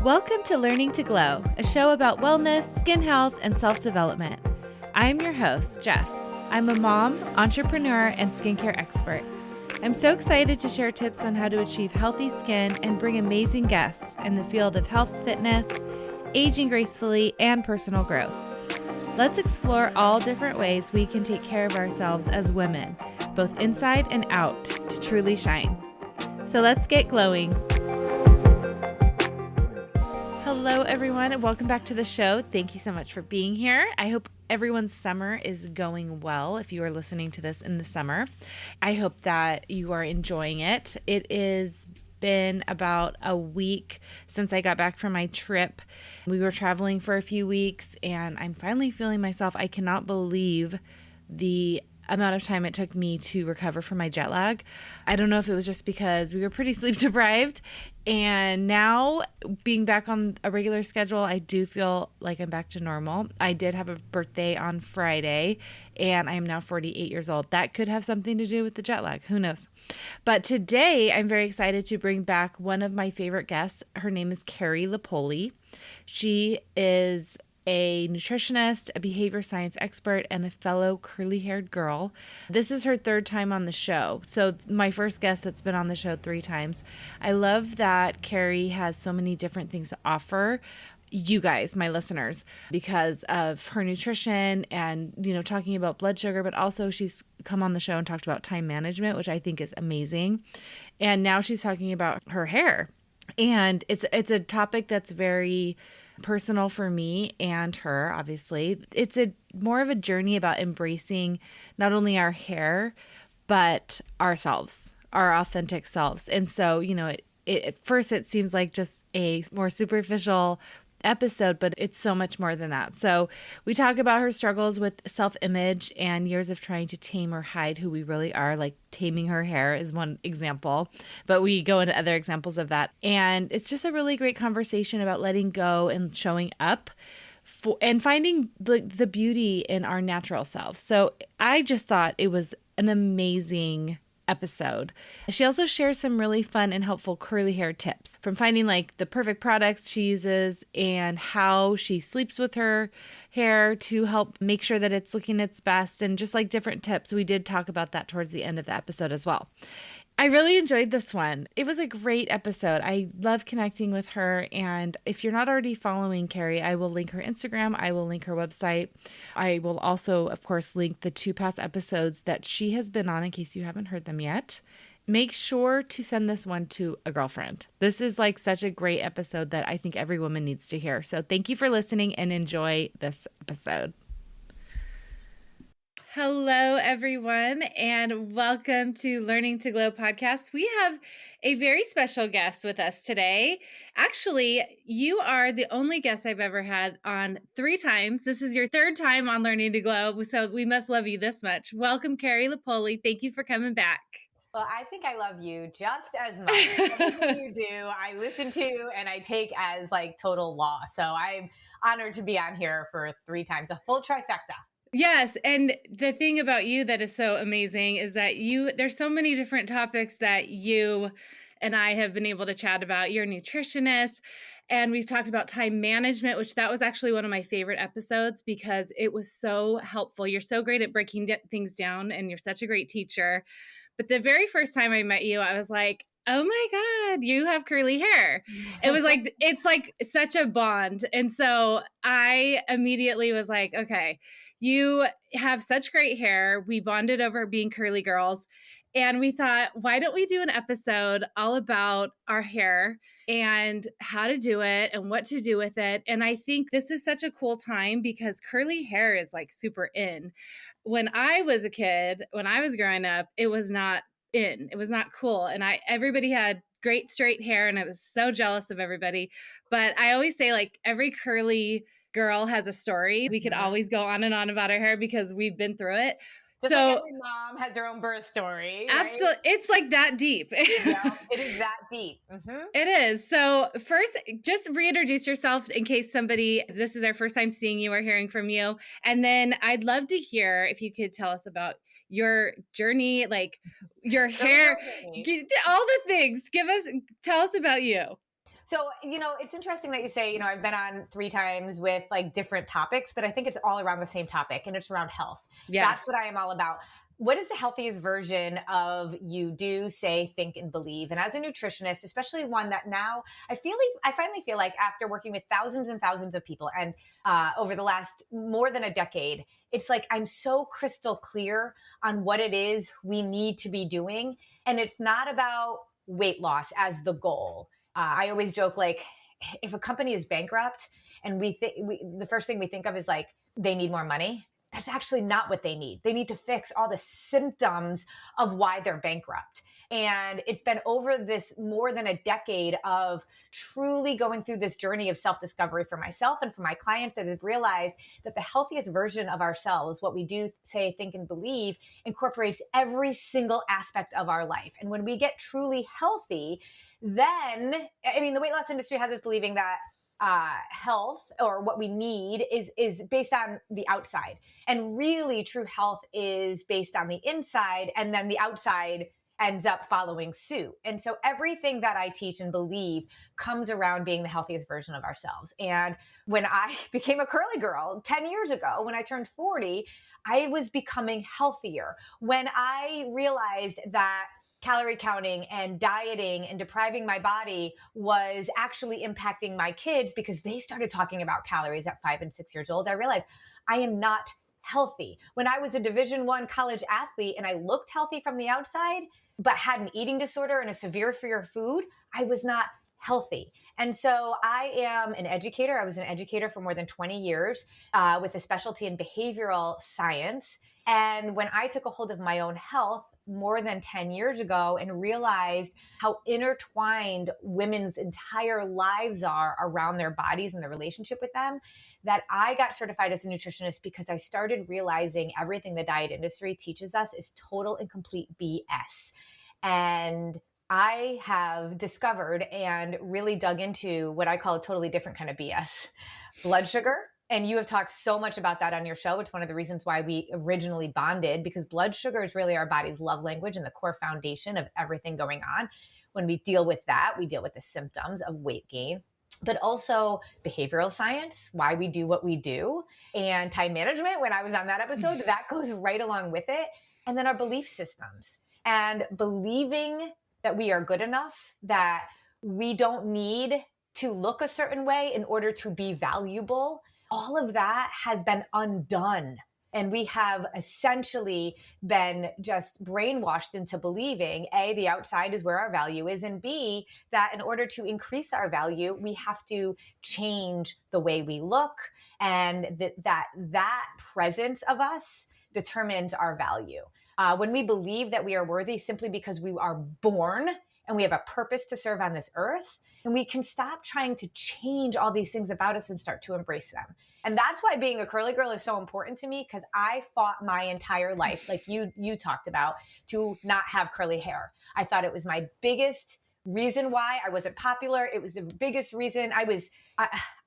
Welcome to Learning to Glow, a show about wellness, skin health, and self-development. I'm your host, Jess. I'm a mom, entrepreneur, and skincare expert. I'm so excited to share tips on how to achieve healthy skin and bring amazing guests in the field of health, fitness, aging gracefully, and personal growth. Let's explore all different ways we can take care of ourselves as women, both inside and out, to truly shine. So let's get glowing. Hello, everyone, and welcome back to the show. Thank you so much for being here. I hope everyone's summer is going well if you are listening to this in the summer. I hope that you are enjoying it. It has been about a week since I got back from my trip. We were traveling for a few weeks, and I'm finally feeling myself. I cannot believe the amount of time it took me to recover from my jet lag. I don't know if it was just because we were pretty sleep deprived, and now being back on a regular schedule, I do feel like I'm back to normal. I did have a birthday on Friday, and I am now 48 years old. That could have something to do with the jet lag. Who knows? But today, I'm very excited to bring back one of my favorite guests. Her name is Carrie Lupoli. She is a nutritionist, a behavior science expert, and a fellow curly-haired girl. This is her third time on the show. So my first guest that's been on the show 3 times. I love that Carrie has so many different things to offer you guys, my listeners, because of her nutrition and, talking about blood sugar, but also she's come on the show and talked about time management, which I think is amazing. And now she's talking about her hair. And it's a topic that's very personal for me and her, obviously. It's more of a journey about embracing not only our hair, but ourselves, our authentic selves. And so, at first it seems like just a more superficial episode, but it's so much more than that. So we talk about her struggles with self-image and years of trying to tame or hide who we really are, like taming her hair is one example, but we go into other examples of that. And it's just a really great conversation about letting go and showing up and finding the beauty in our natural selves. So I just thought it was an amazing episode. She also shares some really fun and helpful curly hair tips, from finding the perfect products she uses and how she sleeps with her hair to help make sure that it's looking its best, and just different tips. We did talk about that towards the end of the episode as well. I really enjoyed this one. It was a great episode. I love connecting with her. And if you're not already following Carrie, I will link her Instagram. I will link her website. I will also, of course, link the 2 past episodes that she has been on in case you haven't heard them yet. Make sure to send this one to a girlfriend. This is such a great episode that I think every woman needs to hear. So thank you for listening and enjoy this episode. Hello, everyone, and welcome to Learning to Glow podcast. We have a very special guest with us today. Actually, you are the only guest I've ever had on 3 times. This is your 3rd time on Learning to Glow, so we must love you this much. Welcome, Carrie Lupoli. Thank you for coming back. Well, I think I love you just as much. Everything you do, I listen to and I take as total law. So I'm honored to be on here for 3 times, a full trifecta. Yes. And the thing about you that is so amazing is that there's so many different topics that you and I have been able to chat about. You're a nutritionist, and we've talked about time management, which that was actually one of my favorite episodes because it was so helpful. You're so great at breaking things down, and you're such a great teacher. But the very first time I met you, I was like, oh my God, you have curly hair. It was it's such a bond. And so I immediately was like, okay, you have such great hair. We bonded over being curly girls. And we thought, why don't we do an episode all about our hair and how to do it and what to do with it? And I think this is such a cool time because curly hair is super in. When I was a kid, when I was growing up, it was not in. It was not cool. And everybody had great straight hair, and I was so jealous of everybody. But I always say every curly girl has a story. We could always go on and on about our hair because we've been through it. Just like every mom has their own birth story. Right? Absolutely. It's that deep. Yeah, it is that deep. Mm-hmm. It is. So first, just reintroduce yourself in case this is our first time seeing you or hearing from you. And then I'd love to hear if you could tell us about your journey, your hair, all the things. Tell us about you. So, it's interesting that you say, I've been on 3 times with like different topics, but I think it's all around the same topic and it's around health. That's what Yes. I am all about. What is the healthiest version of you do, say, think, and believe? And as a nutritionist, especially one that now I finally feel like after working with thousands and thousands of people and over the last more than a decade, it's like I'm so crystal clear on what it is we need to be doing. And it's not about weight loss as the goal. I always joke like, if a company is bankrupt and the first thing we think of is like they need more money, that's actually not what they need. They need to fix all the symptoms of why they're bankrupt. And it's been over this more than a decade of truly going through this journey of self-discovery for myself and for my clients that have realized that the healthiest version of ourselves, what we do, say, think, and believe, incorporates every single aspect of our life. And when we get truly healthy, then, I mean, the weight loss industry has us believing that health or what we need is based on the outside, and really true health is based on the inside, and then the outside ends up following suit. And so everything that I teach and believe comes around being the healthiest version of ourselves. And when I became a curly girl 10 years ago, when I turned 40, I was becoming healthier. When I realized that calorie counting and dieting and depriving my body was actually impacting my kids because they started talking about calories at 5 and 6 years old, I realized I am not healthy. When I was a Division I college athlete and I looked healthy from the outside, but had an eating disorder and a severe fear of food, I was not healthy. And so I am an educator. I was an educator for more than 20 years with a specialty in behavioral science. And when I took a hold of my own health more than 10 years ago and realized how intertwined women's entire lives are around their bodies and their relationship with them, that I got certified as a nutritionist because I started realizing everything the diet industry teaches us is total and complete BS. And I have discovered and really dug into what I call a totally different kind of BS, blood sugar. And you have talked so much about that on your show. It's one of the reasons why we originally bonded, because blood sugar is really our body's love language and the core foundation of everything going on. When we deal with that, we deal with the symptoms of weight gain, but also behavioral science, why we do what we do, and time management. When I was on that episode, that goes right along with it. And then our belief systems and believing that we are good enough, that we don't need to look a certain way in order to be valuable. All of that has been undone. And we have essentially been just brainwashed into believing, A, the outside is where our value is, and B, that in order to increase our value, we have to change the way we look, and that presence of us determines our value. When we believe that we are worthy simply because we are born and we have a purpose to serve on this earth, and we can stop trying to change all these things about us and start to embrace them. And that's why being a curly girl is so important to me, because I fought my entire life, like you talked about, to not have curly hair. I thought it was my biggest reason why I wasn't popular. It was the biggest reason I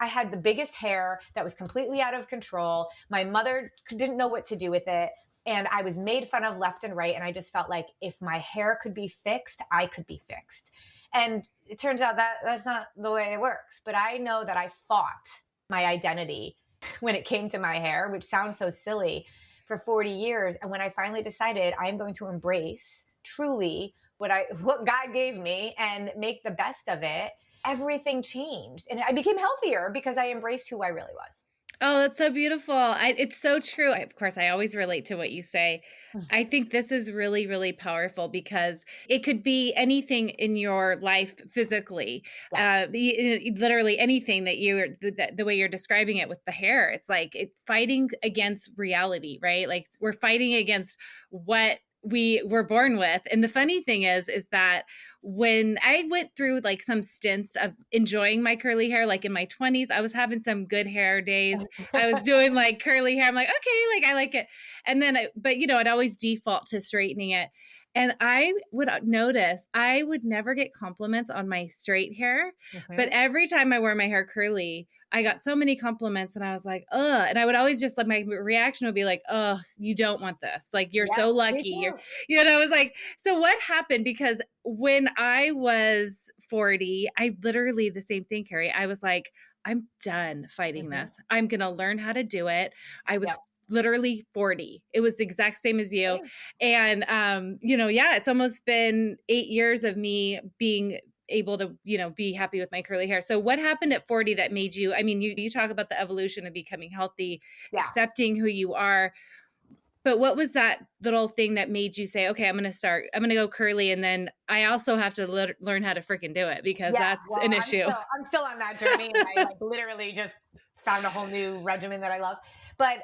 had the biggest hair that was completely out of control. My mother didn't know what to do with it. And I was made fun of left and right. And I just felt like if my hair could be fixed, I could be fixed. And it turns out that that's not the way it works. But I know that I fought my identity when it came to my hair, which sounds so silly, for 40 years. And when I finally decided I'm going to embrace truly what God gave me and make the best of it, everything changed. And I became healthier because I embraced who I really was. Oh, that's so beautiful. It's so true. Of course, I always relate to what you say. I think this is really, really powerful because it could be anything in your life physically, literally anything that the way you're describing it with the hair. It's like it's fighting against reality, right? Like we're fighting against what we were born with. And the funny thing is that when I went through like some stints of enjoying my curly hair, like in my 20s, I was having some good hair days. I was doing like curly hair. I'm like, okay, like I like it. And then, but I'd always default to straightening it. And I would notice I would never get compliments on my straight hair. But every time I wear my hair curly, I got so many compliments and I was like, ugh. And I would always just like, my reaction would be like, oh, you don't want this. Like, you're so lucky. I was like, so what happened? Because when I was 40, I literally the same thing, Carrie. I was like, I'm done fighting this. I'm going to learn how to do it. I was Yep. literally 40. It was the exact same as you. Same. And, yeah, it's almost been 8 years of me being able to, be happy with my curly hair. So what happened at 40 that made you, I mean, you talk about the evolution of becoming healthy, Yeah. accepting who you are. But what was that little thing that made you say, okay, I'm going to go curly. And then I also have to learn how to freaking do it because that's an issue. I'm still on that journey. And I literally just found a whole new regimen that I love. But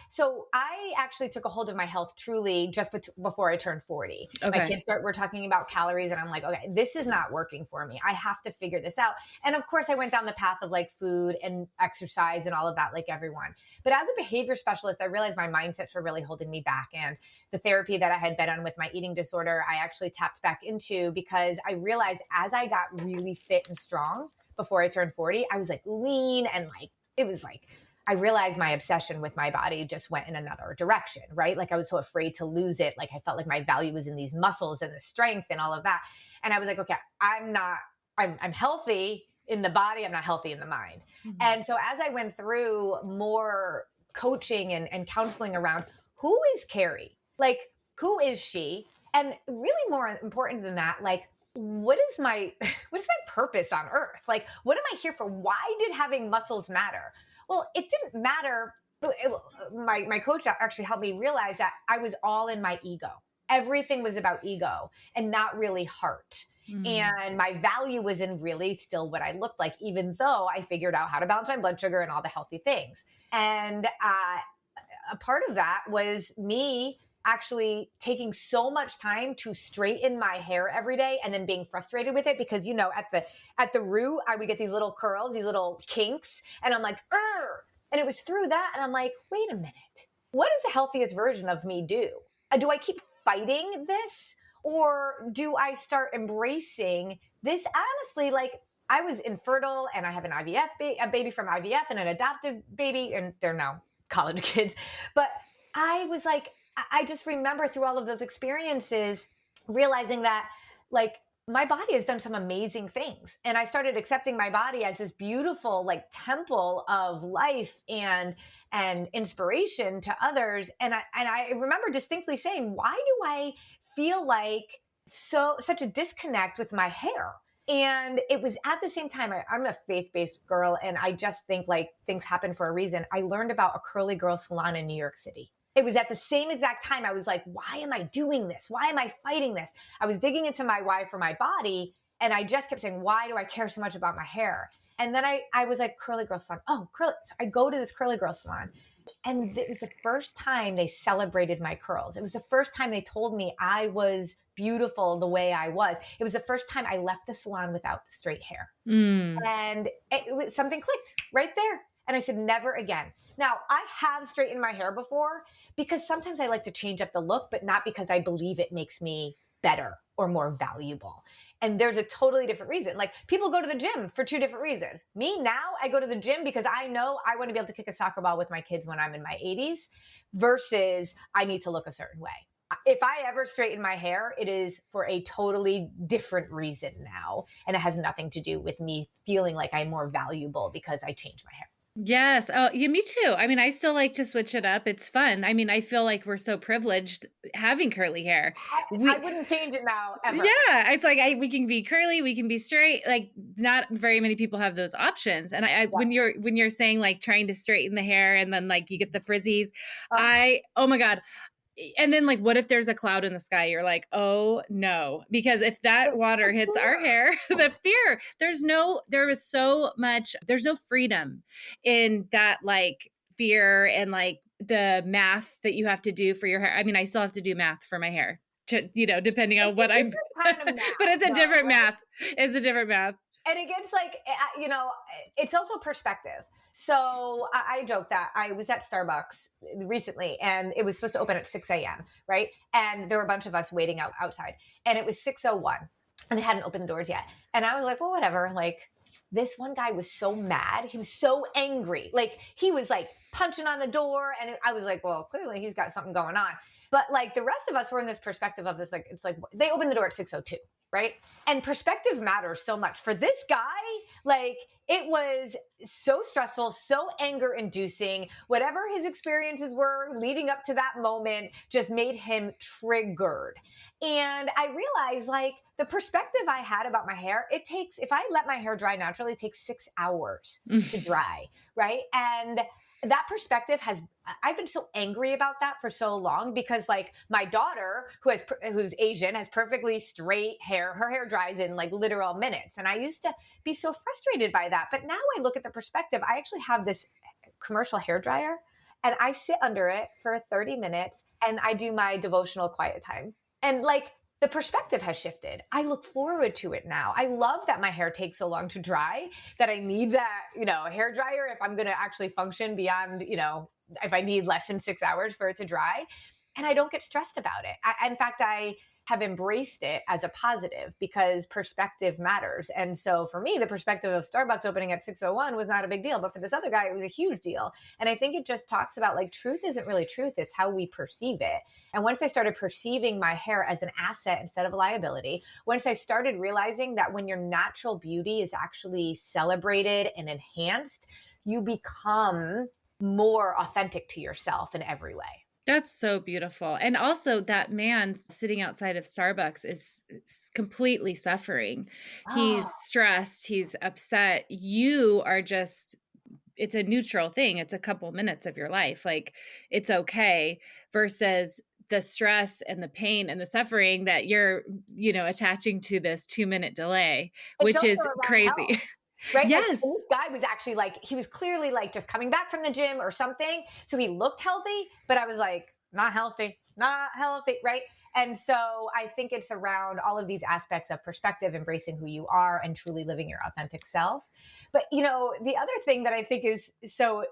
so I actually took a hold of my health truly just before I turned 40. Okay. My kids were talking about calories and I'm like, okay, this is not working for me. I have to figure this out. And of course I went down the path of like food and exercise and all of that, like everyone. But as a behavior specialist, I realized my mindsets were really holding me back. And the therapy that I had been on with my eating disorder, I actually tapped back into because I realized as I got really fit and strong before I turned 40, I was like lean and like, it was like, I realized my obsession with my body just went in another direction, right? Like I was so afraid to lose it. Like I felt like my value was in these muscles and the strength and all of that. And I was like, okay, I'm healthy in the body. I'm not healthy in the mind. Mm-hmm. And so as I went through more coaching and counseling around who is Carrie? Like, who is she? And really more important than that, like, what is my purpose on earth? Like, what am I here for? Why did having muscles matter? Well, it didn't matter. My coach actually helped me realize that I was all in my ego. Everything was about ego and not really heart. And my value was in really still what I looked like, even though I figured out how to balance my blood sugar and all the healthy things. And a part of that was me actually taking so much time to straighten my hair every day and then being frustrated with it because, at the root, I would get these little curls, these little kinks, and I'm like, Urgh! And it was through that. And I'm like, wait a minute, what does the healthiest version of me do? Do I keep fighting this or do I start embracing this? Honestly, like I was infertile and I have an a baby from IVF and an adoptive baby, and they're now college kids. But I was like, I just remember through all of those experiences, realizing that like my body has done some amazing things. And I started accepting my body as this beautiful like temple of life and inspiration to others. And I remember distinctly saying, why do I feel like such a disconnect with my hair? And it was at the same time, I'm a faith-based girl, and I just think like things happen for a reason. I learned about a curly girl salon in New York City. It was at the same exact time I was like, why am I doing this? Why am I fighting this? I was digging into my why for my body, and I just kept saying, why do I care so much about my hair? And then I was like, curly girl salon. Oh, curly. So I go to this curly girl salon. And it was the first time they celebrated my curls. It was the first time they told me I was beautiful the way I was. It was the first time I left the salon without straight hair. And something clicked right there. And I said, never again. Now, I have straightened my hair before because sometimes I like to change up the look, but not because I believe it makes me better or more valuable. And there's a totally different reason. Like people go to the gym for two different reasons. Me now, I go to the gym because I know I want to be able to kick a soccer ball with my kids when I'm in my 80s versus I need to look a certain way. If I ever straighten my hair, it is for a totally different reason now. And it has nothing to do with me feeling like I'm more valuable because I changed my hair. Yes. Oh, yeah, me too. I mean, I still like to switch it up. It's fun. I mean, I feel like we're so privileged having curly hair. I wouldn't change it now, ever. Yeah. It's like, we can be curly, we can be straight. Like not very many people have those options. And when you're saying like trying to straighten the hair and then like you get the frizzies, oh my God. And then like, what if there's a cloud in the sky? You're like, oh no, because if that water hits our hair, the fear, there's no freedom in that like fear and like the math that you have to do for your hair. I mean, I still have to do math for my hair, depending on what I'm, but it's a different math. It's a different math. And it gets like, it's also perspective. So I joke that I was at Starbucks recently and it was supposed to open at 6 a.m., right? And there were a bunch of us waiting outside and it was 6:01 and they hadn't opened the doors yet. And I was like, well, whatever. Like this one guy was so mad. He was so angry. Like he was like punching on the door. And I was like, well, clearly he's got something going on. But like the rest of us were in this perspective of this, like, it's like they opened the door at 6:02, right? And perspective matters so much. For this guy, like it was so stressful, so anger inducing. Whatever his experiences were leading up to that moment just made him triggered. And I realized like the perspective I had about my hair, it takes, if I let my hair dry naturally, it takes 6 hours to dry, right? And that perspective has, I've been so angry about that for so long because like my daughter who's Asian has perfectly straight hair. Her hair dries in like literal minutes. And I used to be so frustrated by that. But now I look at the perspective. I actually have this commercial hair dryer and I sit under it for 30 minutes and I do my devotional quiet time. And like the perspective has shifted. I look forward to it now. I love that my hair takes so long to dry, that I need that, hair dryer if I'm going to actually function beyond, if I need less than 6 hours for it to dry. And I don't get stressed about it. In fact, I have embraced it as a positive because perspective matters. And so for me, the perspective of Starbucks opening at 6:01 was not a big deal. But for this other guy, it was a huge deal. And I think it just talks about like truth isn't really truth. It's how we perceive it. And once I started perceiving my hair as an asset instead of a liability, once I started realizing that when your natural beauty is actually celebrated and enhanced, you become more authentic to yourself in every way. That's so beautiful. And also that man sitting outside of Starbucks is completely suffering. He's stressed. He's upset. You are just, it's a neutral thing. It's a couple minutes of your life. Like it's okay versus the stress and the pain and the suffering that you're, attaching to this 2-minute delay, which is crazy. Health. Right? Yes. Like, this guy was actually like, he was clearly like just coming back from the gym or something. So he looked healthy, but I was like, not healthy, right? And so I think it's around all of these aspects of perspective, embracing who you are and truly living your authentic self. But, the other thing that I think is so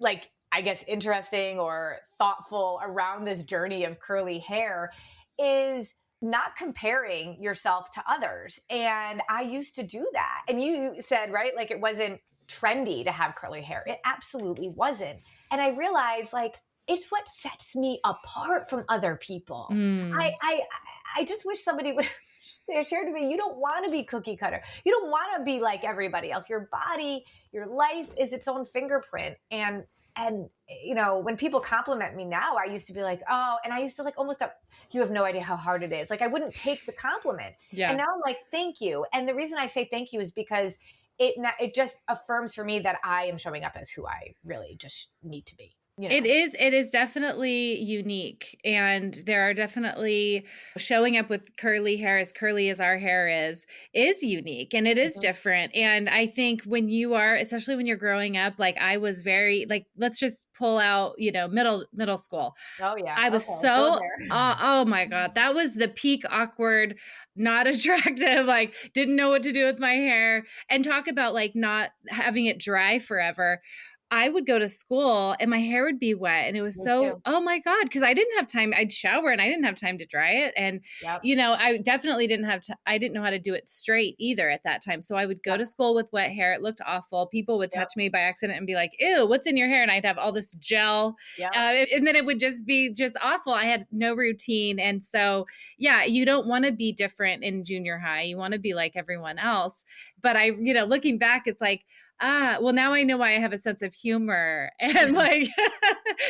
like, I guess, interesting or thoughtful around this journey of curly hair is not comparing yourself to others. And I used to do that. And you said, right, like it wasn't trendy to have curly hair. It absolutely wasn't. And I realized like, it's what sets me apart from other people. I just wish somebody would share with me, you don't want to be cookie cutter. You don't want to be like everybody else. Your body, your life is its own fingerprint. And when people compliment me now, I used to be like, oh, and I used to like almost you have no idea how hard it is. Like I wouldn't take the compliment. Yeah. And now I'm like, thank you. And the reason I say thank you is because it just affirms for me that I am showing up as who I really just need to be. It is definitely unique. And there are definitely showing up with curly hair, as curly as our hair is unique and it is different. And I think when you are, especially when you're growing up, like I was very like, let's just pull out, middle school. Oh yeah. I was oh my God, that was the peak awkward, not attractive, like didn't know what to do with my hair, and talk about like not having it dry forever. I would go to school and my hair would be wet and it was oh my God, because I didn't have time. I'd shower and I didn't have time to dry it. And, I definitely didn't have I didn't know how to do it straight either at that time. So I would go to school with wet hair. It looked awful. People would touch me by accident and be like, ew, what's in your hair? And I'd have all this gel. And then it would just be just awful. I had no routine. And so, you don't want to be different in junior high. You want to be like everyone else. But looking back, it's like, well, now I know why I have a sense of humor and like,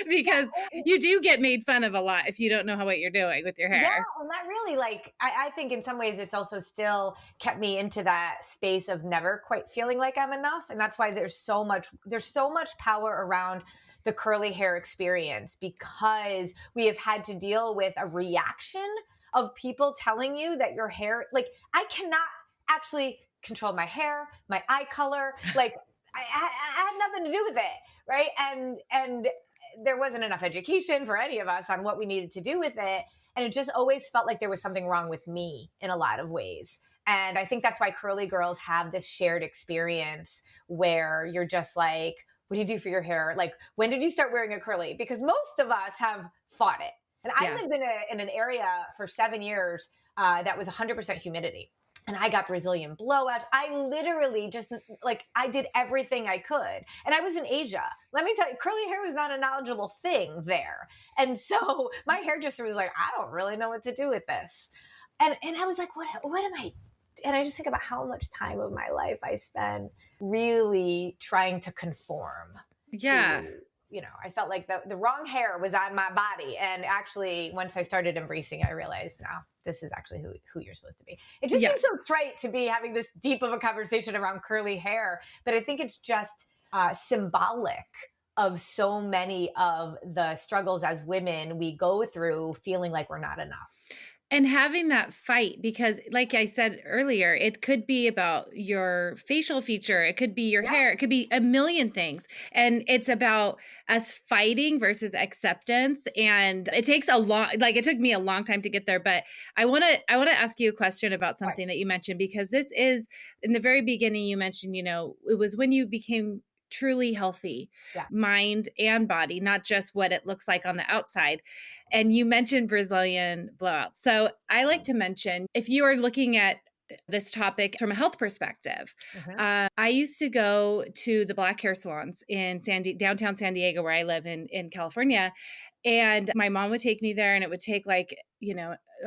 because you do get made fun of a lot if you don't know what you're doing with your hair. Yeah, and that really like, I think in some ways it's also still kept me into that space of never quite feeling like I'm enough. And that's why there's so much power around the curly hair experience, because we have had to deal with a reaction of people telling you that your hair, like I cannot actually control my hair, my eye color. Like I had nothing to do with it. Right. And there wasn't enough education for any of us on what we needed to do with it. And it just always felt like there was something wrong with me in a lot of ways. And I think that's why curly girls have this shared experience where you're just like, what do you do for your hair? Like, when did you start wearing a curly? Because most of us have fought it. And I lived in an area for 7 years that was 100% humidity. and I got Brazilian blowouts. I literally just like, I did everything I could. And I was in Asia. Let me tell you, curly hair was not a knowledgeable thing there. And so my hairdresser was like, I don't really know what to do with this. And I was like, what am I? And I just think about how much time of my life I spent really trying to conform Yeah. to, I felt like the wrong hair was on my body. And actually, once I started embracing it, I realized, no, this is actually who you're supposed to be. It just Yeah. seems so trite to be having this deep of a conversation around curly hair, but I think it's just symbolic of so many of the struggles as women we go through, feeling like we're not enough. And having that fight, because like I said earlier, it could be about your facial feature, it could be your Yeah. hair, it could be a million things. And it's about us fighting versus acceptance. And it takes it took me a long time to get there. But I want to ask you a question about something that you mentioned, because this is, in the very beginning, you mentioned, it was when you became truly healthy, Yeah. mind and body, not just what it looks like on the outside. And you mentioned Brazilian blowouts. So I like to mention, if you are looking at this topic from a health perspective, I used to go to the black hair salons in downtown San Diego, where I live in California. And my mom would take me there, and it would take a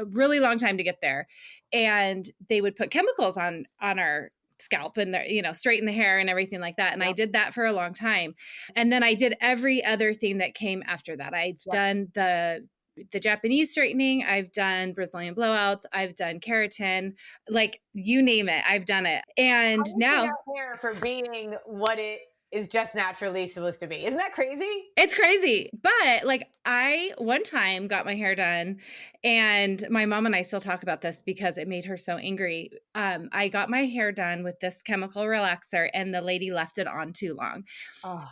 really long time to get there. And they would put chemicals on our scalp and straighten the hair and everything like that. And I did that for a long time. And then I did every other thing that came after that. I've done the Japanese straightening, I've done Brazilian blowouts, I've done keratin, like you name it, I've done it. And now hair for being what it is just naturally supposed to be. Isn't that crazy? it's crazy. But like, I one time got my hair done, and my mom and I still talk about this because it made her so angry. I got my hair done with this chemical relaxer, and the lady left it on too long.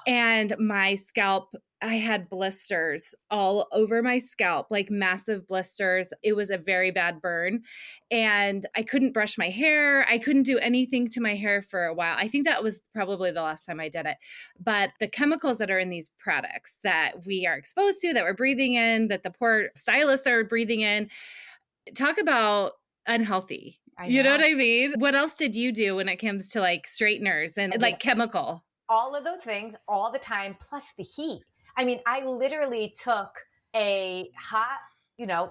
And my scalp, I had blisters all over my scalp, like massive blisters. It was a very bad burn. And I couldn't brush my hair. I couldn't do anything to my hair for a while. I think that was probably the last time I did it. But the chemicals that are in these products that we are exposed to, that we're breathing in, that the poor stylists are breathing in, talk about unhealthy. You know what I mean? What else did you do when it comes to like straighteners and like chemical? All of those things all the time, plus the heat. I mean, I literally took a hot,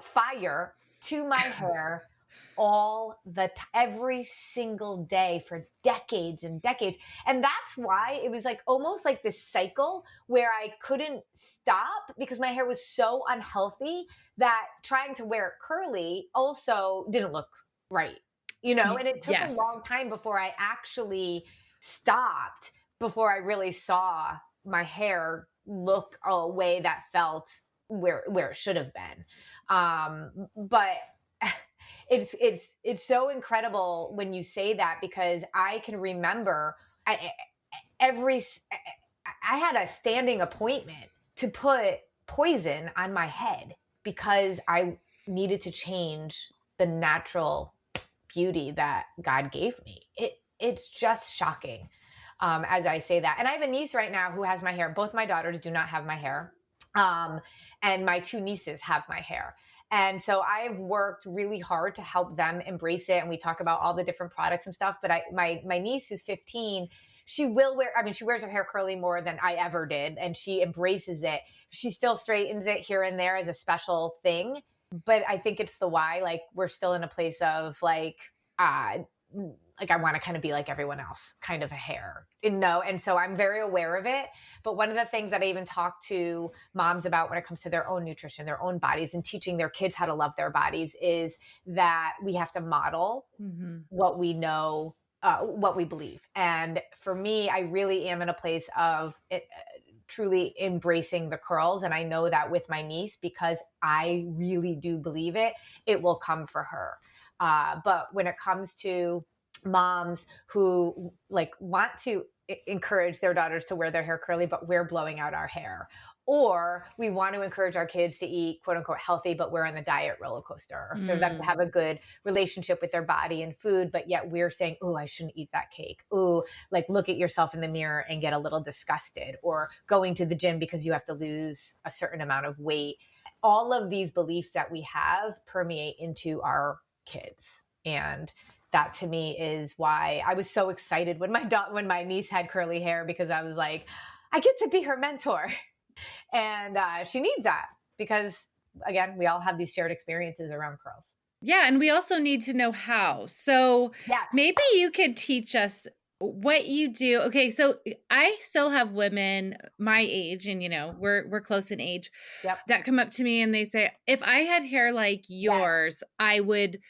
fire to my hair every single day for decades and decades. And that's why it was like almost like this cycle where I couldn't stop, because my hair was so unhealthy that trying to wear it curly also didn't look right, and it took a long time before I actually stopped, before I really saw my hair look a way that felt where it should have been. But it's so incredible when you say that, because I can remember I had a standing appointment to put poison on my head because I needed to change the natural beauty that God gave me. It's just shocking. As I say that. And I have a niece right now who has my hair. Both my daughters do not have my hair. And my two nieces have my hair. And so I've worked really hard to help them embrace it. And we talk about all the different products and stuff. But my niece, who's 15, she wears her hair curly more than I ever did. And she embraces it. She still straightens it here and there as a special thing. But I think it's the why. Like, we're still in a place of I want to kind of be like everyone else, kind of a hair, and so I'm very aware of it. But one of the things that I even talk to moms about when it comes to their own nutrition, their own bodies, and teaching their kids how to love their bodies, is that we have to model what we know, what we believe. And for me, I really am in a place of truly embracing the curls. And I know that with my niece, because I really do believe it will come for her. But when it comes to moms who want to encourage their daughters to wear their hair curly, but we're blowing out our hair, or we want to encourage our kids to eat quote unquote healthy, but we're on the diet roller coaster, or for them to have a good relationship with their body and food, but yet we're saying, oh, I shouldn't eat that cake. Oh, look at yourself in the mirror and get a little disgusted, or going to the gym because you have to lose a certain amount of weight. All of these beliefs that we have permeate into our kids. And that to me is why I was so excited when my niece had curly hair, because I was like, I get to be her mentor. And she needs that because, again, we all have these shared experiences around curls. Yeah, and we also need to know how. So Yes. maybe you could teach us what you do. Okay, so I still have women my age, and we're close in age, Yep. that come up to me and they say, if I had hair like Yes. yours, I would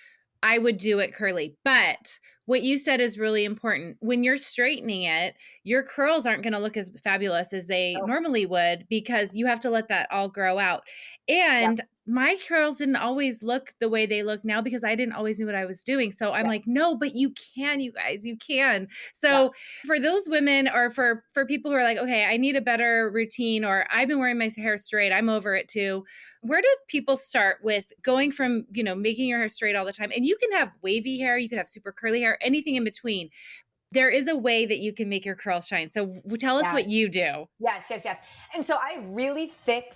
do it curly. But what you said is really important. When you're straightening it, your curls aren't going to look as fabulous as they Nope. normally would, because you have to let that all grow out. Yep. And my curls didn't always look the way they look now, because I didn't always know what I was doing. So I'm Yep. like, no, but you can, you guys, you can. Yep. So for those women, or for people who are like, okay, I need a better routine, or I've been wearing my hair straight, I'm over it too. Where do people start with going from, making your hair straight all the time? And you can have wavy hair, you can have super curly hair, anything in between. There is a way that you can make your curls shine. So tell us what Yes. you do. Yes, yes, yes. And so I have really thick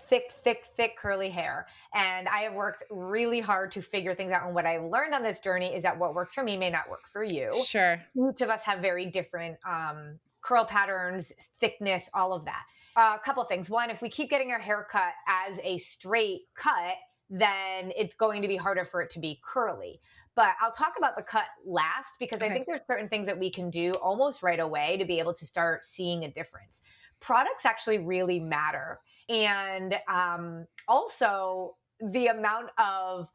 curly hair. And I have worked really hard to figure things out. And what I've learned on this journey is that what works for me may not work for you. Sure. Each of us have very different curl patterns, thickness, all of that. A couple of things. One, if we keep getting our hair cut as a straight cut, then it's going to be harder for it to be curly. But I'll talk about the cut last, because I think there's certain things that we can do almost right away to be able to start seeing a difference. Products actually really matter. And also the amount of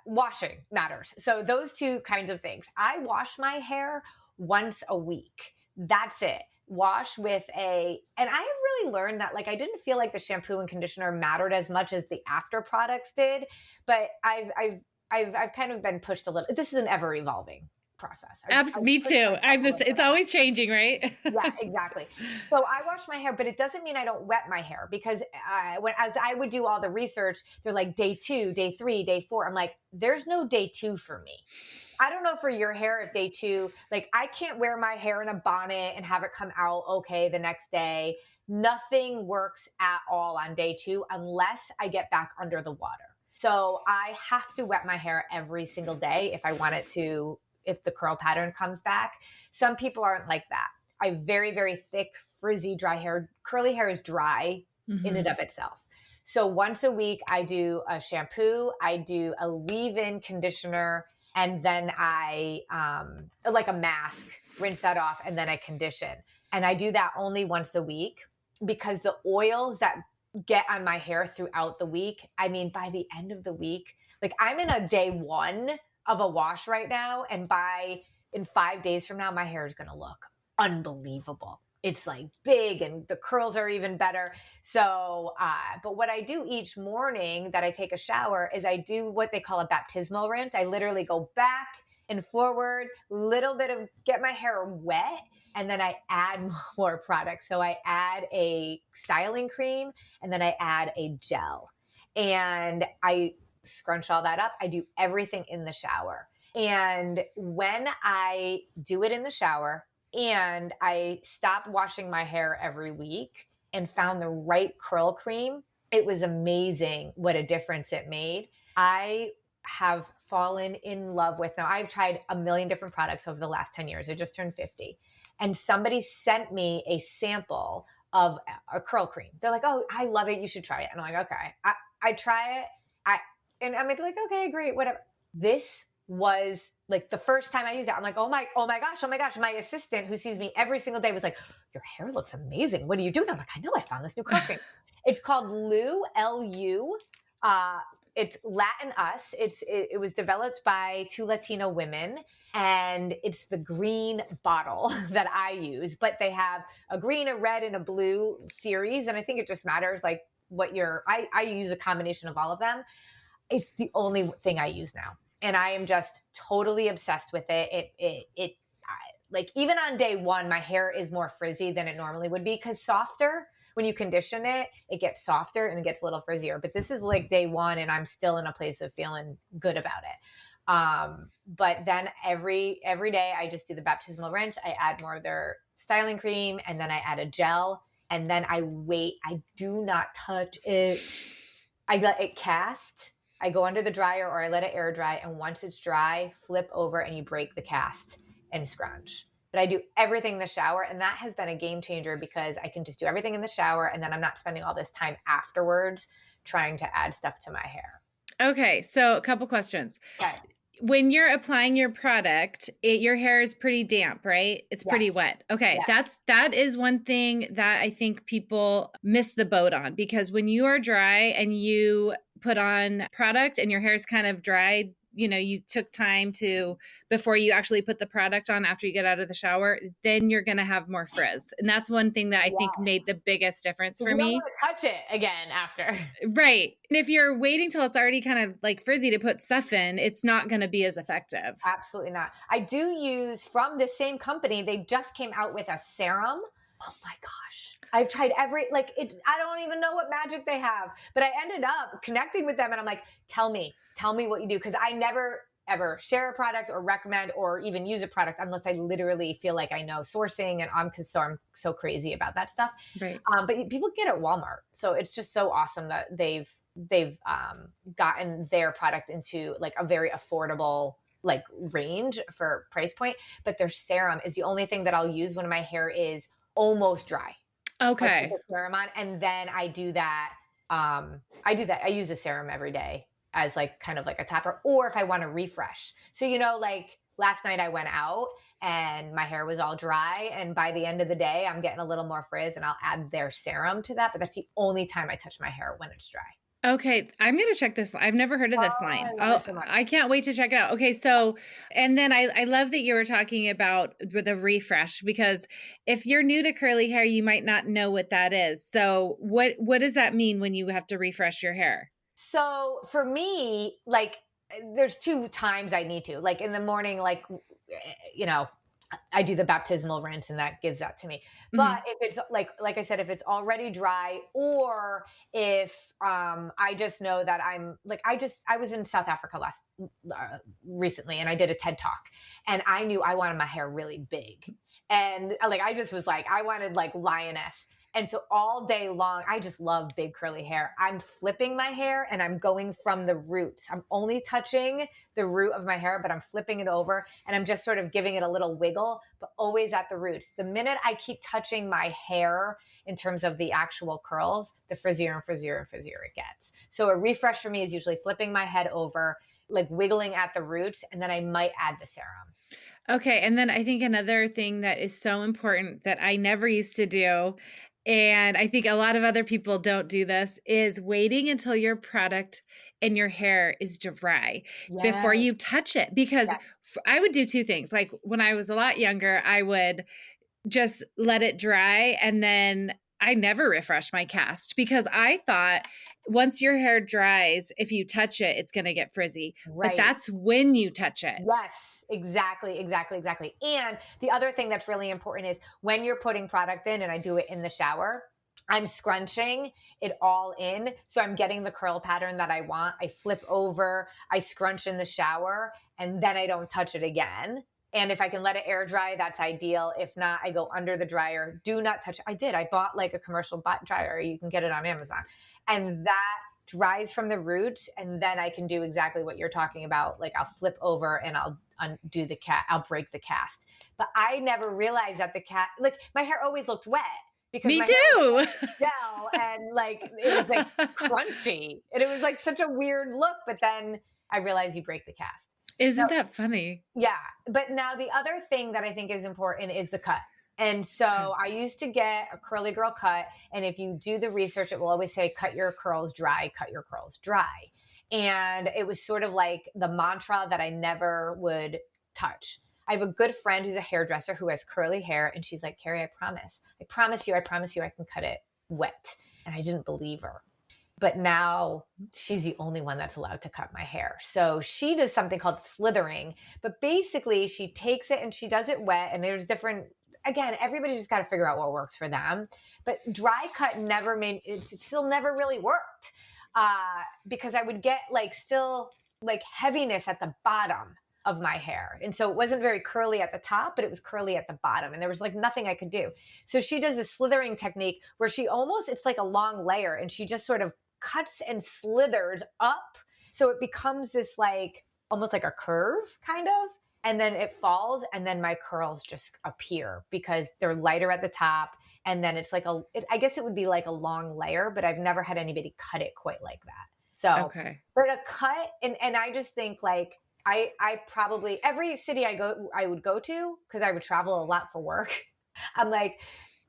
washing matters. So those two kinds of things. I wash my hair once a week. That's it. Wash with and I have really learned that, like, I didn't feel like the shampoo and conditioner mattered as much as the after products did, but I've kind of been pushed a little. This is an ever evolving process. Me too. It's always changing, right? Yeah, exactly. So I wash my hair, but it doesn't mean I don't wet my hair, because as I would do all the research, they're like day 2, day 3, day 4. I'm like, there's no day 2 for me. I don't know for your hair if day 2, like, I can't wear my hair in a bonnet and have it come out okay the next day. Nothing works at all on day 2 unless I get back under the water. So I have to wet my hair every single day if I want it to, if the curl pattern comes back. Some people aren't like that. I have very, very thick, frizzy, dry hair. Curly hair is dry in and of itself. So once a week, I do a shampoo, I do a leave-in conditioner, and then I, like a mask, rinse that off, and then I condition. And I do that only once a week, because the oils that get on my hair throughout the week, I mean, by the end of the week, like, I'm in a day 1 of a wash right now, and in 5 days from now, my hair is going to look unbelievable. It's like big, and the curls are even better. So, but what I do each morning that I take a shower is I do what they call a baptismal rinse. I literally go back and forward, little bit of, get my hair wet, and then I add more products. So I add a styling cream, and then I add a gel, and I scrunch all that up. I do everything in the shower. And when I do it in the shower, and I stopped washing my hair every week and found the right curl cream, it was amazing what a difference it made. I have fallen in love with, now I've tried a million different products over the last 10 years. I just turned 50. And somebody sent me a sample of a curl cream. They're like, oh, I love it, you should try it. And I'm like, okay. I try it. And I might be like, okay, great, whatever. This was like the first time I used it. I'm like, oh my gosh. My assistant, who sees me every single day, was like, your hair looks amazing. What are you doing? I'm like, I know, I found this new curl cream. It's called Lu, L-U. It's Latin Us. It was developed by 2 Latino women, and it's the green bottle that I use. But they have a green, a red, and a blue series, and I think it just matters like what I use a combination of all of them. It's the only thing I use now, and I am just totally obsessed with it. Like, even on day 1, my hair is more frizzy than it normally would be, because softer, when you condition it, it gets softer and it gets a little frizzier. But this is like day 1, and I'm still in a place of feeling good about it. But then every day I just do the baptismal rinse. I add more of their styling cream, and then I add a gel, and then I wait. I do not touch it. I let it cast, I go under the dryer or I let it air dry. And once it's dry, flip over and you break the cast and scrunch. But I do everything in the shower. And that has been a game changer because I can just do everything in the shower. And then I'm not spending all this time afterwards trying to add stuff to my hair. Okay. So a couple questions. Okay. When you're applying your product, your hair is pretty damp, right? It's pretty Yes. wet. Okay. Yes. That is one thing that I think people miss the boat on, because when you are dry and you put on product and your hair is kind of dried, you took time before you actually put the product on after you get out of the shower, then you're going to have more frizz. And that's one thing that I think Yes. made the biggest difference for You don't me. want to touch it again after. Right. And if you're waiting till it's already kind of like frizzy to put stuff in, it's not going to be as effective. Absolutely not. I do use from the same company. They just came out with a serum. Oh my gosh. I've tried I don't even know what magic they have, but I ended up connecting with them and I'm like, tell me what you do. Cause I never ever share a product or recommend or even use a product unless I literally feel like I know sourcing, and I'm so crazy about that stuff. Right. But people get it at Walmart. So it's just so awesome that they've gotten their product into like a very affordable like range for price point. But their serum is the only thing that I'll use when my hair is almost dry. Okay. Like, put the serum on, and then I do that. I use a serum every day as like kind of like a topper, or if I want to refresh. So, like last night I went out and my hair was all dry, and by the end of the day, I'm getting a little more frizz, and I'll add their serum to that. But that's the only time I touch my hair when it's dry. Okay, I'm going to check this. I've never heard of this line. I love it so much. I can't wait to check it out. Okay, so, and then I love that you were talking about with a refresh, because if you're new to curly hair, you might not know what that is. So what does that mean when you have to refresh your hair? So for me, like there's 2 times I need to, like in the morning, like, I do the baptismal rinse and that gives that to me. But if it's like I said, if it's already dry, or if I just know that I'm like, I was in South Africa recently, and I did a TED talk, and I knew I wanted my hair really big. And like, I just was like, I wanted like lioness. And so all day long, I just love big curly hair. I'm flipping my hair and I'm going from the roots. I'm only touching the root of my hair, but I'm flipping it over and I'm just sort of giving it a little wiggle, but always at the roots. The minute I keep touching my hair in terms of the actual curls, the frizzier and frizzier and frizzier it gets. So a refresh for me is usually flipping my head over, like wiggling at the roots, and then I might add the serum. Okay. And then I think another thing that is so important that I never used to do, and I think a lot of other people don't do this, is waiting until your product and your hair is dry before you touch it. Because I would do 2 things. Like when I was a lot younger, I would just let it dry, and then I never refresh my cast, because I thought once your hair dries, if you touch it, it's going to get frizzy. Right. But that's when you touch it. Yes. Exactly. And the other thing that's really important is when you're putting product in, and I do it in the shower, I'm scrunching it all in. So I'm getting the curl pattern that I want. I flip over, I scrunch in the shower, and then I don't touch it again. And if I can let it air dry, that's ideal. If not, I go under the dryer. Do not touch it. I bought like a commercial butt dryer. You can get it on Amazon. And that dries from the roots, and then I can do exactly what you're talking about. Like I'll flip over and I'll undo I'll break the cast. But I never realized that like my hair always looked wet because me my too. Hair was like gel and like it was like crunchy, and it was like such a weird look. But then I realized you break the cast. Isn't that funny? Yeah. But now the other thing that I think is important is the cut. And so I used to get a curly girl cut. And if you do the research, it will always say, cut your curls dry, cut your curls dry. And it was sort of like the mantra that I never would touch. I have a good friend who's a hairdresser who has curly hair. And she's like, Carrie, I promise you, I can cut it wet. And I didn't believe her. But now she's the only one that's allowed to cut my hair. So she does something called slithering. But basically, she takes it and she does it wet. And there's different, again, everybody's just got to figure out what works for them. But dry cut still never really worked because I would get like still like heaviness at the bottom of my hair. And so it wasn't very curly at the top, but it was curly at the bottom. And there was like nothing I could do. So she does a slithering technique where it's like a long layer, and she just sort of cuts and slithers up So it becomes this like almost like a curve kind of, and then it falls, and then my curls just appear because they're lighter at the top. And then it's like I guess it would be like a long layer, but I've never had anybody cut it quite like that. So, Okay. but a cut, and I just think like, I probably every city I would go to, because I would travel a lot for work. I'm like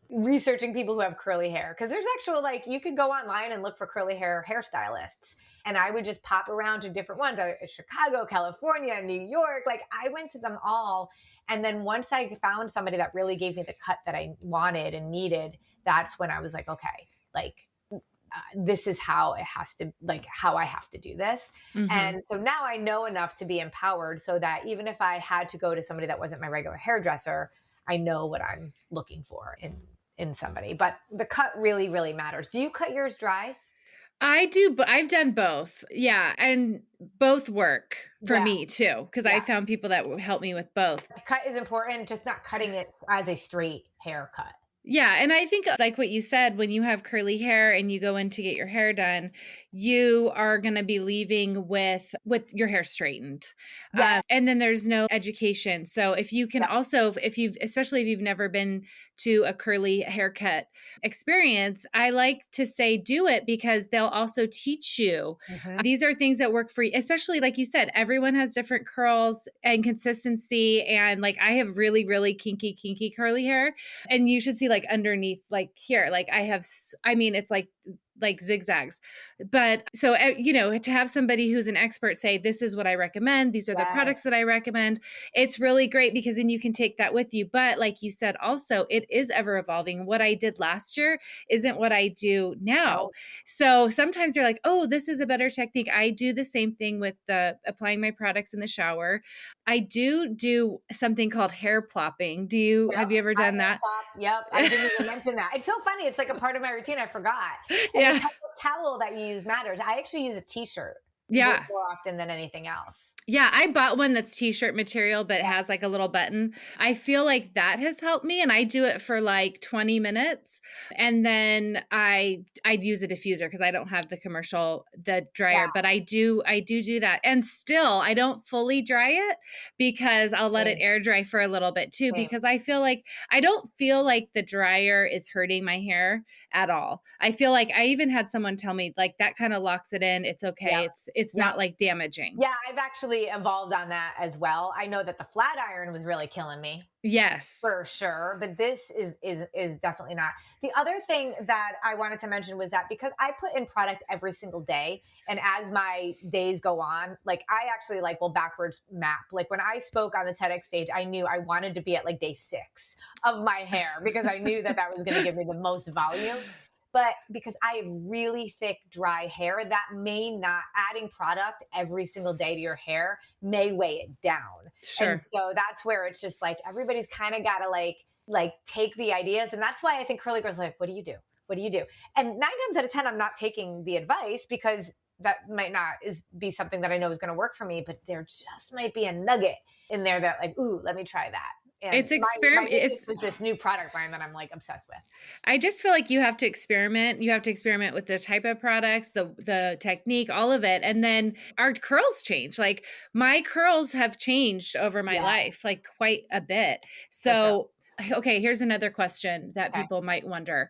researching people who have curly hair, because there's actual like you could go online and look for curly hair hairstylists, and I would just pop around to different ones. Chicago, California, New York, like I went to them all, and then once I found somebody that really gave me the cut that I wanted and needed, that's when I was like, okay, like this is how it has to, like how I have to do this. Mm-hmm. And so now I know enough to be empowered, so that even if I had to go to somebody that wasn't my regular hairdresser, I know what I'm looking for in somebody. But the cut really, really matters. Do you cut yours dry? I do, but I've done both. Yeah. And both work for Yeah. me too, because I Yeah. found people that will help me with both. The cut is important, just not cutting it as a straight haircut. Yeah, and I think like what you said, when you have curly hair and you go in to get your hair done, you are going to be leaving with your hair straightened. Yes. And then there's no education. So if you can Yes. also, if you've, especially if you've never been to a curly haircut experience, I like to say do it, because they'll also teach you. Mhm. These are things that work for you, especially like you said, everyone has different curls and consistency. And like I have really, really kinky curly hair. And you should see like underneath, like here, like I have, I mean, it's like zigzags. But so, you know, to have somebody who's an expert say, this is what I recommend, these are the products Yes. that I recommend, it's really great, because then you can take that with you. But like you said, also, it is ever evolving. What I did last year isn't what I do now. No. So sometimes you're like, oh, this is a better technique. I do the same thing with the applying my products in the shower. I do something called hair plopping. Yep. Have you ever I done hair that? top. Yep. I didn't even mention that. It's so funny. It's like a part of my routine. I forgot. And the Yeah. type of towel that you use matters. I actually use a t-shirt Yeah. more often than anything else. Yeah, I bought one that's t-shirt material, but it Yeah. has like a little button. I feel like that has helped me, and I do it for like 20 minutes. And then I'd use a diffuser because I don't have the Yeah. dryer, but I do that. And still, I don't fully dry it, because I'll let it Same. air dry for a little bit too, Same. because I don't feel like the dryer is hurting my hair at all. I feel like I even had someone tell me like that kind of locks it in. It's okay. Yeah. It's Yeah. not like damaging. Yeah. I've actually evolved on that as well. I know that the flat iron was really killing me, Yes. for sure, but this is definitely not. The other thing that I wanted to mention was that because I put in product every single day, and as my days go on, like I actually like will backwards map. Like when I spoke on the TEDx stage, I knew I wanted to be at like day 6 of my hair, because I knew that that was going to give me the most volume. But because I have really thick, dry hair, that may not, adding product every single day to your hair may weigh it down. And Sure. so that's where it's just like everybody's kind of got to like take the ideas. And that's why I think curly girls are like, what do you do? What do you do? And 9 times out of 10, I'm not taking the advice, because that might not be something that I know is going to work for me, but there just might be a nugget in there that like, ooh, let me try that. And It's my experiment. latest was this new product line that I'm like obsessed with. I just feel like you have to experiment. You have to experiment with the type of products, the technique, all of it. And then our curls change. Like my curls have changed over my Yes, life, like quite a bit. for sure. So, okay, here's another question that Okay. people might wonder.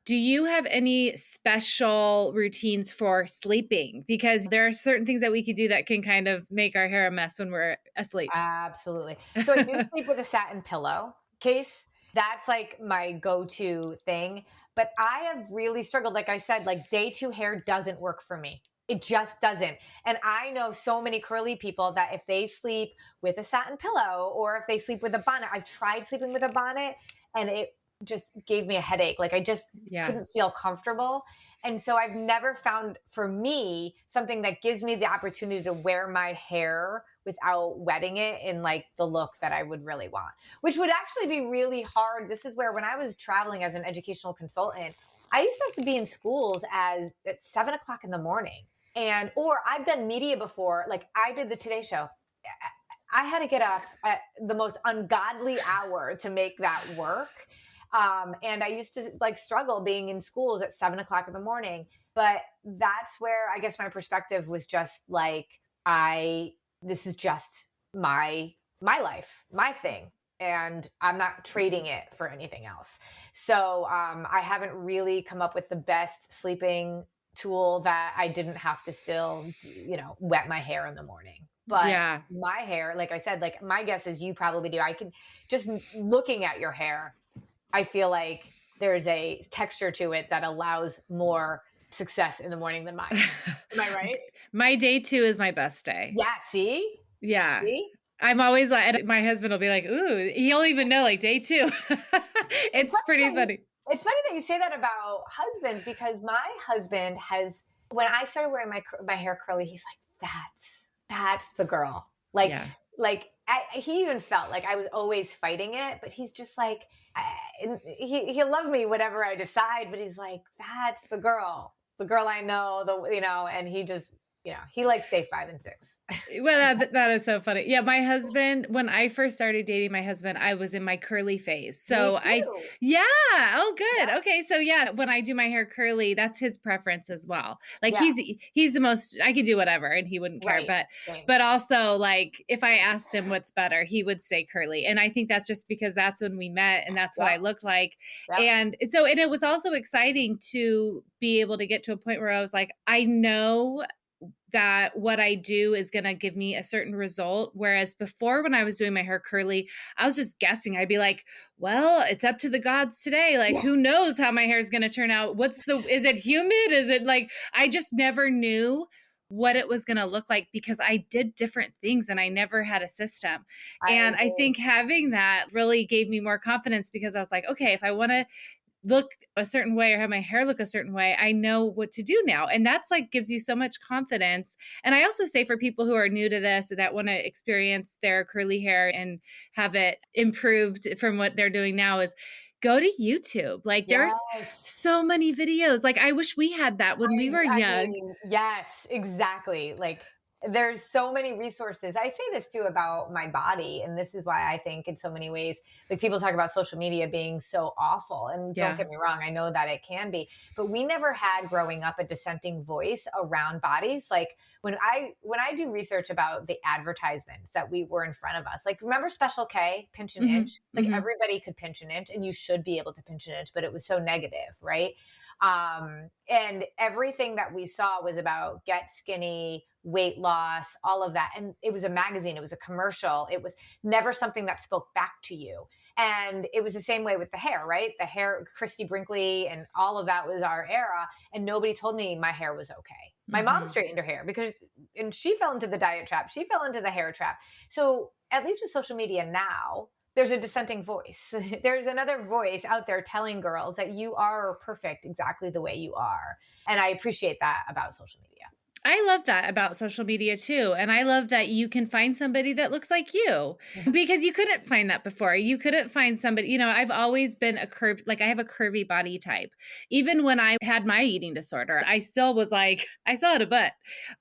Do you have any special routines for sleeping? Because there are certain things that we could do that can kind of make our hair a mess when we're asleep. Absolutely. So I do sleep with a satin pillow case. That's like my go-to thing. But I have really struggled. Like I said, like day 2 hair doesn't work for me. It just doesn't. And I know so many curly people that if they sleep with a satin pillow, or if they sleep with a bonnet, I've tried sleeping with a bonnet, and it just gave me a headache. Like I just Yeah, couldn't feel comfortable. And so I've never found for me something that gives me the opportunity to wear my hair without wetting it in like the look that I would really want, which would actually be really hard. This is where when I was traveling as an educational consultant, I used to have to be in schools at 7 o'clock in the morning. And or I've done media before, like I did the Today Show. I had to get up at the most ungodly hour to make that work. And I used to like struggle being in schools at 7 o'clock in the morning. But that's where I guess my perspective was just like, this is just my life, my thing. And I'm not trading it for anything else. So I haven't really come up with the best sleeping tool that I didn't have to still, wet my hair in the morning. But Yeah. my hair, like I said, like my guess is you probably do. I can just looking at your hair, I feel like there's a texture to it that allows more success in the morning than mine. Am I right? My day 2 is my best day. Yeah. See? Yeah. See? I'm always like, and my husband will be like, ooh, he'll even know like day 2. It's It's pretty funny. It's funny that you say that about husbands because my husband has, when I started wearing my hair curly, he's like, that's the girl. Like, Yeah. he even felt like I was always fighting it, but he's just like, he'll love me whatever I decide, but he's like, that's the girl I know, and he just, he likes day 5 and 6. Well, that is so funny. Yeah, my husband, when I first started dating my husband, I was in my curly phase. Me So too. yeah. Oh, good. Yeah. Okay. So yeah, when I do my hair curly, that's his preference as well. Like Yeah. he's the most, I could do whatever and he wouldn't care. Right. Same. But also like if I asked him what's better, he would say curly. And I think that's just because that's when we met and that's what I looked like. Yep. And it was also exciting to be able to get to a point where I was like, I know that what I do is going to give me a certain result. Whereas before, when I was doing my hair curly, I was just guessing. I'd be like, well, it's up to the gods today. Like, who knows how my hair is going to turn out? Is it humid? Is it like, I just never knew what it was going to look like because I did different things and I never had a system. And I think having that really gave me more confidence because I was like, okay, if I want to look a certain way or have my hair look a certain way, I know what to do now. And that's like gives you so much confidence. And I also say for people who are new to this that want to experience their curly hair and have it improved from what they're doing now is go to YouTube. Like there's so many videos. Like I wish we had that when we were young. Yes, exactly. Like there's so many resources. I say this too about my body. And this is why I think in so many ways, like people talk about social media being so awful. And don't get me wrong, I know that it can be, but we never had growing up a dissenting voice around bodies. Like when I do research about the advertisements that we were in front of us, like remember Special K, pinch an inch? Like everybody could pinch an inch and you should be able to pinch an inch, but it was so negative, right? And everything that we saw was about get skinny, weight loss, all of that. And it was a magazine, it was a commercial. It was never something that spoke back to you. And it was the same way with the hair, right? The hair, Christy Brinkley and all of that was our era. And nobody told me my hair was okay. My mom straightened her hair and she fell into the diet trap. She fell into the hair trap. So at least with social media now, there's a dissenting voice. There's another voice out there telling girls that you are perfect exactly the way you are. And I appreciate that about social media. I love that about social media too. And I love that you can find somebody that looks like you because you couldn't find that before. You couldn't find somebody, I've always been I have a curvy body type. Even when I had my eating disorder, I still was like, I still had a butt,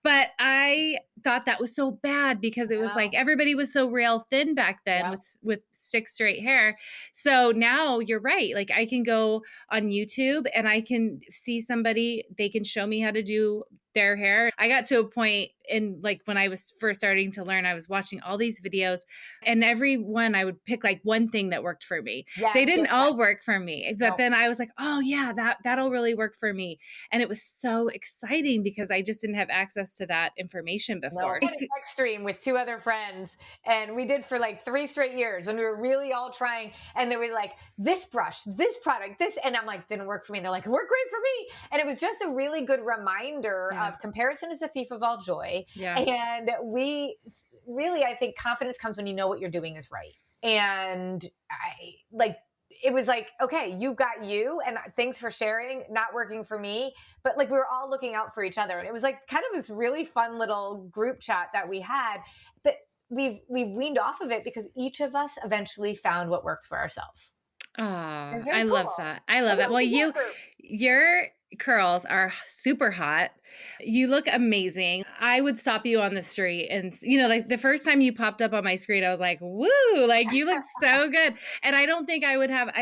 but I thought that was so bad because it was like, everybody was so real thin back then with stick straight hair. So now you're right. Like I can go on YouTube and I can see somebody, they can show me how to do their hair. I got to a point in like when I was first starting to learn, I was watching all these videos and every one I would pick like one thing that worked for me. They didn't all work for me, but then I was like, oh yeah, that'll really work for me. And it was so exciting because I just didn't have access to that information before. I did Extreme with 2 other friends and we did for like 3 straight years when we were really all trying and they were like, this brush, this product, this, and I'm like, didn't work for me. And they're like, it worked great for me. And it was just a really good reminder of comparison is a thief of all joy. Yeah. And we really, I think confidence comes when you know what you're doing is right. And it was like, okay, you've got you and thanks for sharing, not working for me. But like we were all looking out for each other. And it was like kind of this really fun little group chat that we had. But we've weaned off of it because each of us eventually found what worked for ourselves. Oh, I love that. I love that. Well, your curls are super hot. You look amazing. I would stop you on the street and, like the first time you popped up on my screen, I was like, woo, like you look so good. And I don't think I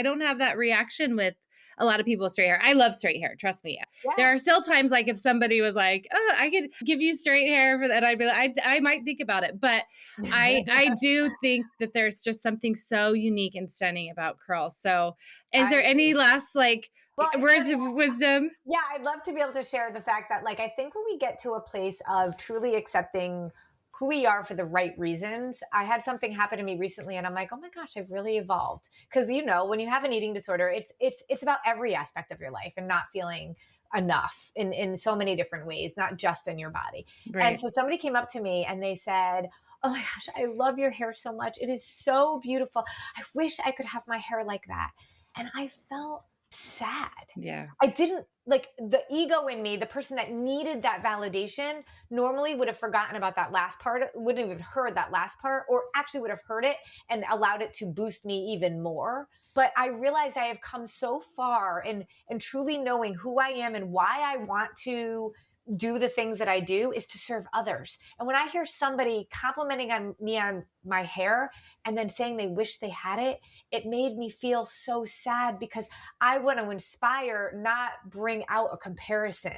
don't have that reaction with a lot of people with straight hair. I love straight hair. Trust me. Yeah. There are still times like if somebody was like, oh, I could give you straight hair for that, I'd be like, I might think about it. But I do think that there's just something so unique and stunning about curls. So is there any last words of wisdom? Yeah, I'd love to be able to share the fact that I think when we get to a place of truly accepting who we are for the right reasons. I had something happen to me recently and I'm like, oh my gosh, I've really evolved. Because when you have an eating disorder, it's about every aspect of your life and not feeling enough in so many different ways, not just in your body. Right. And so somebody came up to me and they said, oh my gosh, I love your hair so much. It is so beautiful. I wish I could have my hair like that. And I felt sad. Yeah. I didn't the ego in me, the person that needed that validation normally would have forgotten about that last part, wouldn't have even heard that last part, or actually would have heard it and allowed it to boost me even more. But I realized I have come so far in truly knowing who I am and why I want to do the things that I do is to serve others. And when I hear somebody complimenting me on my hair and then saying they wish they had it, it made me feel so sad because I want to inspire, not bring out a comparison.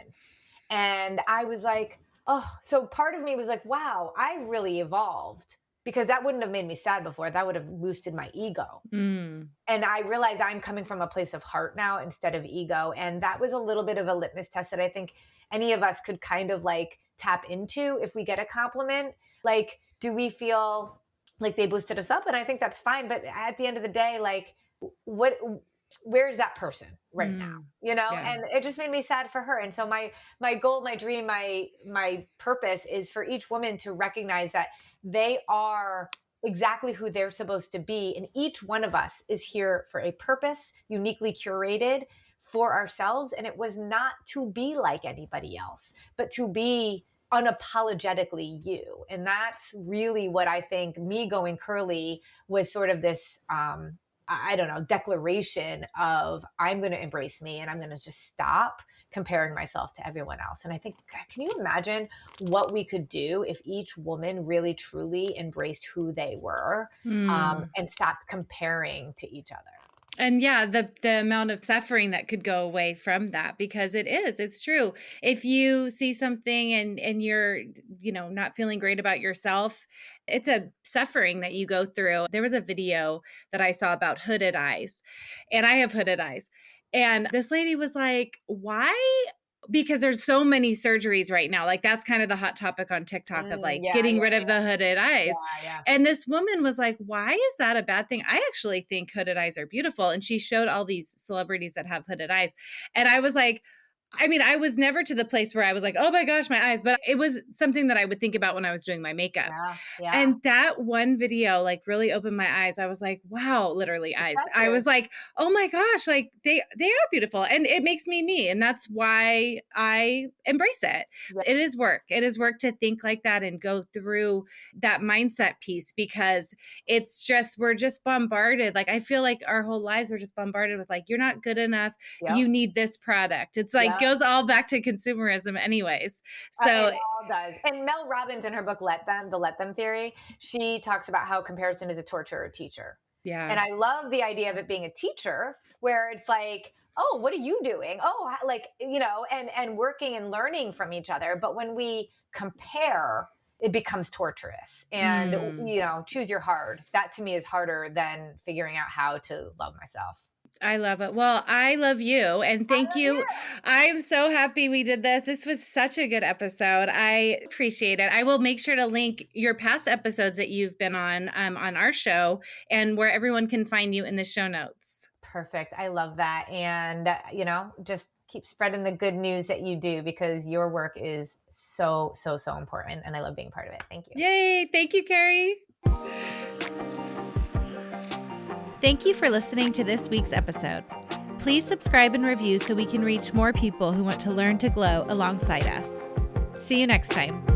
And I was like, oh, so part of me was like, wow, I really evolved, because that wouldn't have made me sad before. That would have boosted my ego. And I realized I'm coming from a place of heart now instead of ego. And that was a little bit of a litmus test that I think any of us could kind of tap into if we get a compliment. Do we feel like they boosted us up? And I think that's fine. But at the end of the day, where is that person right now? Yeah. And it just made me sad for her. And so my goal, my dream, my purpose is for each woman to recognize that they are exactly who they're supposed to be. And each one of us is here for a purpose, uniquely curated for ourselves. And it was not to be like anybody else, but to be unapologetically you. And that's really what I think me going curly was sort of this, declaration of I'm going to embrace me and I'm going to just stop comparing myself to everyone else. And I think, can you imagine what we could do if each woman really, truly embraced who they were and stopped comparing to each other? And yeah, the amount of suffering that could go away from that, because it's true. If you see something and you're, not feeling great about yourself, it's a suffering that you go through. There was a video that I saw about hooded eyes, and I have hooded eyes. And this lady was like, why? Because there's so many surgeries right now. That's kind of the hot topic on TikTok of getting rid of the hooded eyes. Yeah. And this woman was like, why is that a bad thing? I actually think hooded eyes are beautiful. And she showed all these celebrities that have hooded eyes. And I was like, I was never to the place where I was like, oh my gosh, my eyes, but it was something that I would think about when I was doing my makeup. Yeah. And that one video really opened my eyes. I was like, wow, literally eyes. I was like, oh my gosh, they are beautiful. And it makes me me. And that's why I embrace it. Yeah. It is work. It is work to think like that and go through that mindset piece, because we're just bombarded. I feel like our whole lives we're just bombarded with you're not good enough. Yep. You need this product. It's goes all back to consumerism anyways. So it all does. And Mel Robbins in her book, the Let Them Theory, she talks about how comparison is a torturer teacher. Yeah. And I love the idea of it being a teacher where it's oh, what are you doing? Oh, and working and learning from each other. But when we compare, it becomes torturous. And, choose your hard. That to me is harder than figuring out how to love myself. I love it. Well, I love you. And thank you. I'm so happy we did this. This was such a good episode. I appreciate it. I will make sure to link your past episodes that you've been on our show and where everyone can find you in the show notes. Perfect. I love that. And, just keep spreading the good news that you do, because your work is so, so, so important. And I love being part of it. Thank you. Yay. Thank you, Carrie. Thank you for listening to this week's episode. Please subscribe and review so we can reach more people who want to learn to glow alongside us. See you next time.